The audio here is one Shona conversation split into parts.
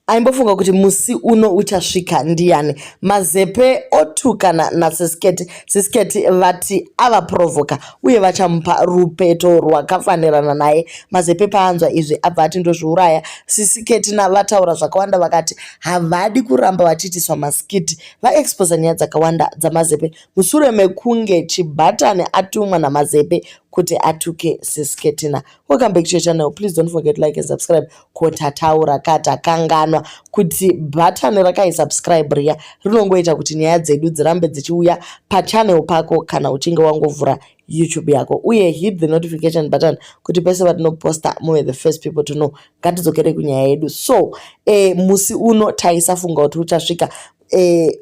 aimbofunga kuti musi uno uchasvika ndiani. Mazepe otukana nasisketi vati avaprovoka uye vachamupa rupeto rwakafanirana naye. Mazepe paanzwa izvi abva ati ndozviuraya. Sisiketi vataura zvakawanda vakati havadi kuramba vachiitiswa maskiti. Vaexposa nyaya dzakawanda dzamazepe mushure mekunge Chibhatani atumwa namazepe kuti atuke Sisketina. Welcome back to your channel. Please don't forget to like and subscribe. Kotataura katakanganwa kuti button rakaisubscribe riya rinongoita kuti nyaya dzedu dzirambe dzichiuya pachannel pako kana uchinge wangovhura YouTube yako. Uye hit the notification button kuti pese patinoposta muve the first people to know. Ngatidzokere kunyaya yedu. So musi uno taisafunga kuti uchasvika.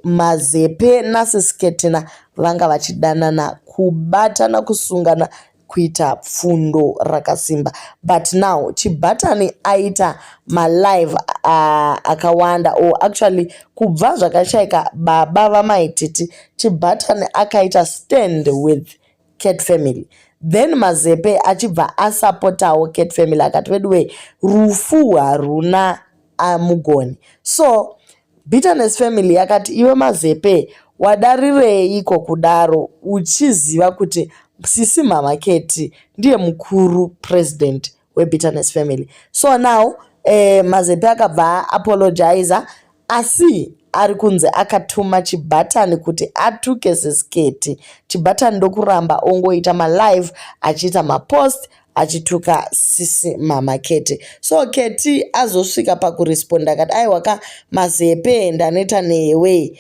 Mazepe naSisketina vanga vachidanana kubatana kusungana kuita pfundo rakasimba. But now Chibhatani aita malive akawanda, or actually kubva zvakashaika baba vamaititi Chibhatani akaita stand with Cat Family. Then Mazepe achibva asapotawo Cat Family akati wedwe rufu haruna mugoni. So Bitterness Family yakati iwe Mazepe wadarireiko kudaro uchiziva kuti Sisi Mama Keti ndiye mukuru president weBitterness Family. So now Mazepe akabva apologizer asi ari kunze akatuma Chibhatani kuti atuke Sisketi. Chibhatani ndokuramba ongoita malive achiita mapost achituka Sisi Mama Keti. So Keti azosvika pakuresponda akati aiwaka Mazepe ndaneta newe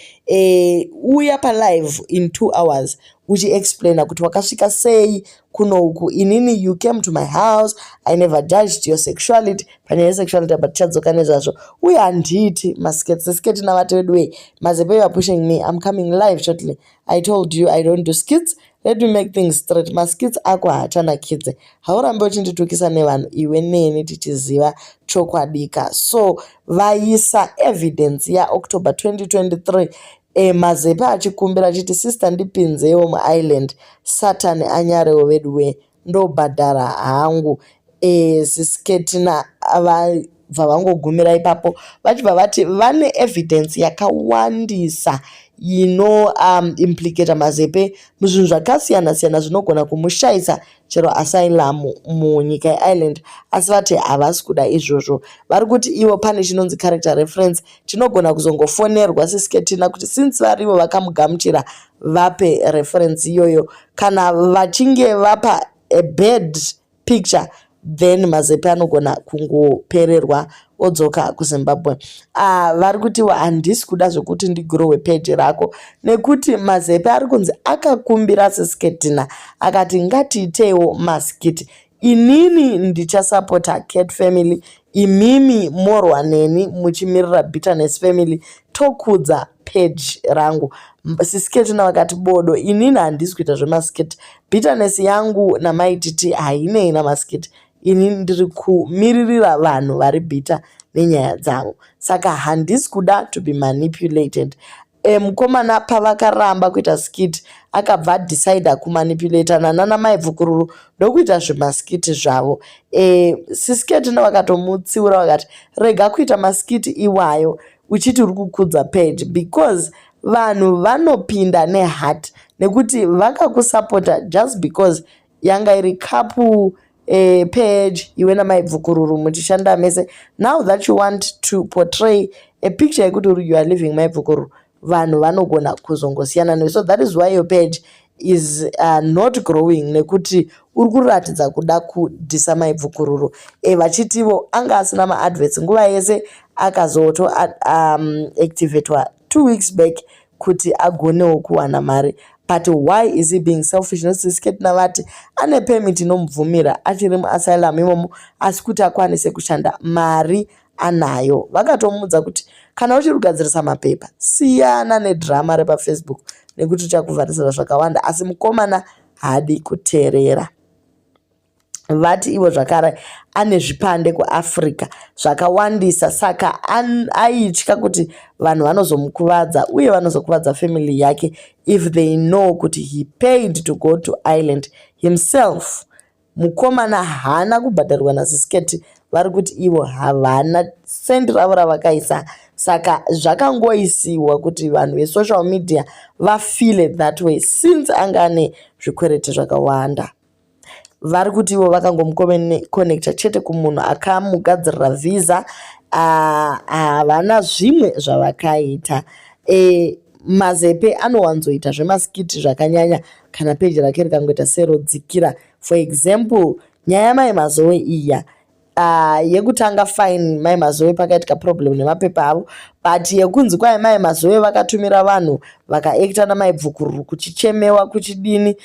uya palive in 2 hours uchiexplaina kuti wakasvika sei kuno uku. Inini you came to my house, I never judged your sexuality. Panyaya yesexuality but tichadzoka nezvazvo. Uye handiti Sisketi navati wedwe Mazepe you are pushing me, I'm coming live shortly. I told you I don't do skits. Let me make things straight. Maskits ako haachana kidze. Haurambe uchinditukisa nevanhu iwe neni tichiziva chokwadika. So vaisa evidence ya October 2023 Mazepe achikumbira achiti sister ndipinzewo muisland Satani anyarewo wedwe ndobhadhara hangu. Sisketina bva vangogumira ipapo vachibva vati vane evidence yakawandisa implicata Mazepe muzvinhu zvakasiyana siyana zvinogona kumushayisa chero asylum munyika yeIreland, asi vati havasi kuda izvozvo. Vari kuti ivo pane chinonzi character reference chinogona kuzongofonerwa Sisketina kuti since varivo vakamugamuchira vape reference iyoyo. Kana vachinge vapa a bad picture then Mazepe anogona kungopererwa odzoka kuZimbabwe. Vari kuti handisi kuda zvokuti ndigrowe page rako nekuti Mazepe ari kunzi akakumbira Sisketina akati ngatiitewo maskiti. Inini ndichasapota Cat Family, imimi morwa neni muchimirira Bitterness Family tokudza page rangu. Sisketina vakati bodo inini handisi kuita zvemaskiti. Bitterness yangu namaititi hainei namaskiti. Ini ndiri kumiririra vanhu vari bitter nenyaya dzangu. Saka handisi kuda to be manipulated. Mukomana pavakaramba kuita skit akabva decide kumanipulatana nana maivhukururu ndokuita zvemaskiti zvavo. Sisketina vakatomutsiura vakati rega kuita maskiti iwayo uchiti uri kukudza page because vanhu vanopinda neheart nekuti vakakusapota just because yanga iri couple page iwe namaivhukururu muchishanda mese. Now that you want to portray a picture yekuti you are living maivhukururu vanhu vanogona kuzongosiyana newe. So that is why your page is not growing nekuti uri kuratidza kuda kudhisa maivhukururu. Vachitivo anga asina maadverts nguva yese akazoto activatwa 2 weeks back kuti agonewo kuwana mari. But why is he being selfish? Sisketina vati ane permit inomubvumira achiri muasylum imomo asi kuti akwanise kushanda mari anayo. Vakatomudza kuti kana uchiri kugadzirisa mapepa siyana nedhirama repafacebook nekuti uchakuvharisira zvakawanda. Asi mukomana hadi kuteerera. Vati ivo zvakare ane zvipande kuAfrica zvakawandisa saka aitya kuti vanhu vanozomukuvadza uye vanozokuvadza family yake if they know kuti he paid to go to Ireland himself. Mukomana hana kubhadharirwa naSisketi vari kuti ivo havana sendi ravo ravakaisa, saka zvakangoisiwa kuti vanhu vesocial media vafile that way since anga ane zvikwereti zvakawanda. Vari kuti ivo vakangomuconnecta chete kumunhu akamugadzirira visa, havana zvimwe zvavakaita. Mazepe anowanzoita zvemasikiti zvakanyanya kana peji rake rikangoita serodzikira. For example, nyaya mai Mazoe iya yekutanga fine mai Mazoe pakaitika problem nemapepa avo, but yekunzi kwai mai Mazoe vakatumira vanhu vakaekta namai Bvukuru kuchichemewa kuchidini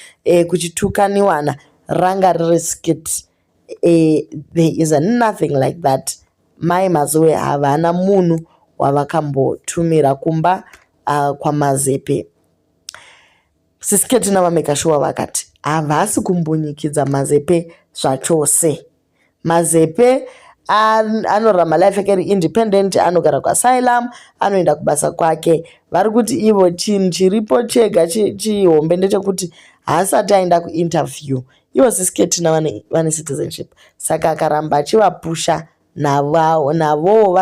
kuchitukaniwana ranga riri skit. There is nothing like that. Mai Mazoe havana munhu wavakambotumira kumba kwamazepe. Sisketi navamekashuwa vakati havasi kumbunyikidza mazepe zvachose. Mazepe anorarama life yake independent, anogara kuasylum, anoenda kubasa kwake. Vari kuti ivo chinhu chiripo chega chihombe ndechekuti haasati aenda kuinterview. Ivo sisketi navane citizenship, saka akaramba achivapusha navowo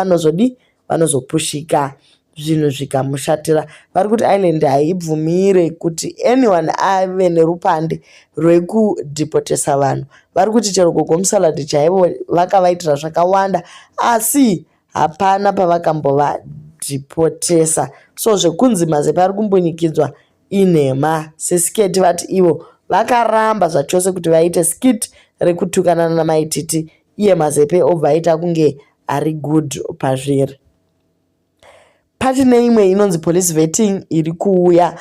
vanozopushika zvinhu zvikamushatira. Vari kuti island haibvumire kuti anyone ave nerupande rwekudhipotesa vanhu. Vari kuti chero gogomusaladi chaivo vakavaitira zvakawanda asi hapana pavakambovadhipotesa. So zvekunzi mazepe ari kumbunyikidzwa inhema. Sisketi vati ivo vakaramba zvachose kuti vaite skit rekutukana namaititi, iye mazepe obva aita kunge ari good pazviri. Patine imwe inonzi police vetting iri kuuya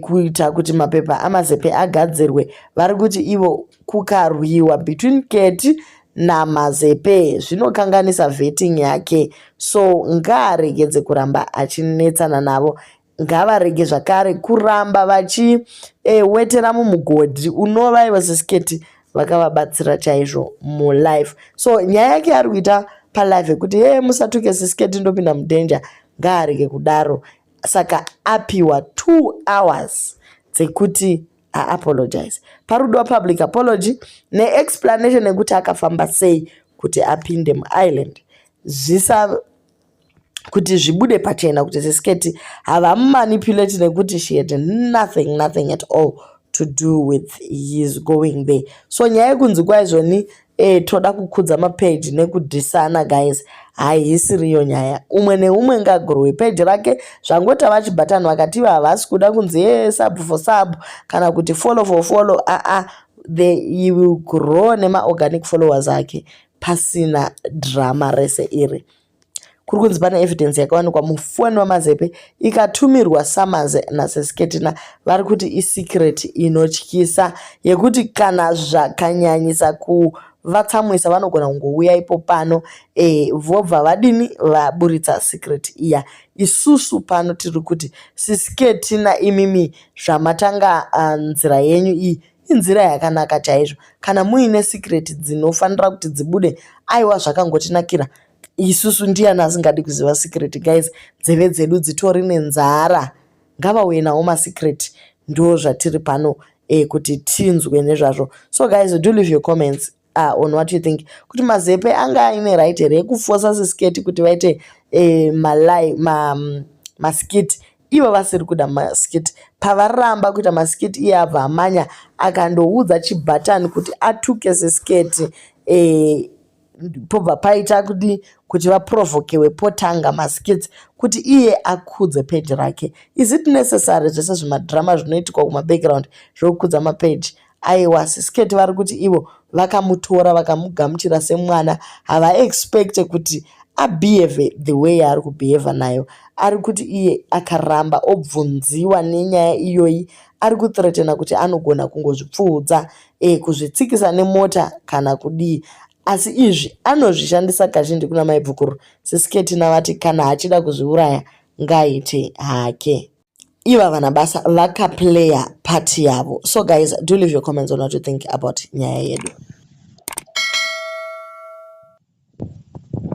kuita kuti mapepa amazepe agadzirwe. Vari kuti ivo kukarwiwa between Keti namazepe zvinokanganisa vetting yake, so ngaaregedze kuramba achinetsana navo. Ngavarege zvakare kuramba vachiwetera mumugodhi unova ivo sisketi vakavabatsira chaizvo mulife. So nyaya yake ari kuita palife yekuti musatuke sisketi ndopinda mudenja, ngaarege kudaro. Saka apiwa 2 hours dzekuti apologize. Parudo public apology neexplanation yekuti akafamba sei kuti apinde muisland. Kuti zvibude pachena kuti sisketi havamumanipulate nekuti she had nothing at all to do with his going there. So nyaya yekunzi kwaizvoni toda kukudza mapeji nekudhisana guys, haisiriyo nyaya. Umwe neumwe ngagorowe peji rake, zvangota vachibhatani vakati havasi kuda kunzi sub for sub kana kuti follow for follow. He will grow nemaorganic followers ake pasina drama rese iri. Kuri kunzi pane evidence yakawanikwa mufoni wamazepe ikatumirwa Samaze naSisketina. Vari kuti isecret inotyisa yekuti kana zvakanyanyisa kuvatsamwisa vanogona kungouya ipo pano vobva vadini vaburitsa secret iya. Isusu pano tiri kuti Sisketina imimi zvamatanga nzira yenyu iyi inzira yakanaka chaizvo. Kana muine secret dzinofanira kuti dzibude, aiwa zvakangotinakira. Isusu ndiani asingadi kuziva secret guys? Nzeve dzedu dzitori nenzara, ngavauye nawo masecret. Ndo zvatiri pano kuti tinzwe nezvazvo. So guys, do leave your comments on what you think. Kuti mazepe anga ine right here yekuforsa sisketi kuti vaite maskit, ivo vasiri kuda maskit. Pavaramba kuita maskit iye abva amanya akandoudza chibhatani kuti atuke sisketi, pobva paita kuti vaprovokewe potanga maskits kuti iye akudze peji rake. Is it necessary zvese zvimadrama zvinoitikwa kumabackground zvokudza mapeji? Aiwa, sisketi vari kuti ivo vakamutora vakamugamuchira semwana, hava expect kuti abehave the way ari kubehave nayo. Ari kuti iye akaramba obvunziwa nenyaya iyoyi, ari kuthreatena kuti anogona kungozvipfuudza kuzvitsikisa nemota kana kudii. Asi izvi anozvishandisa kazhinji kuna mai Bvukuru. Sisketina vati kana hachida kuzviuraya ngaite hake. Iva vana basa vakaplaya party yavo. So guys, do leave your comments on what you think about nyaya yedu.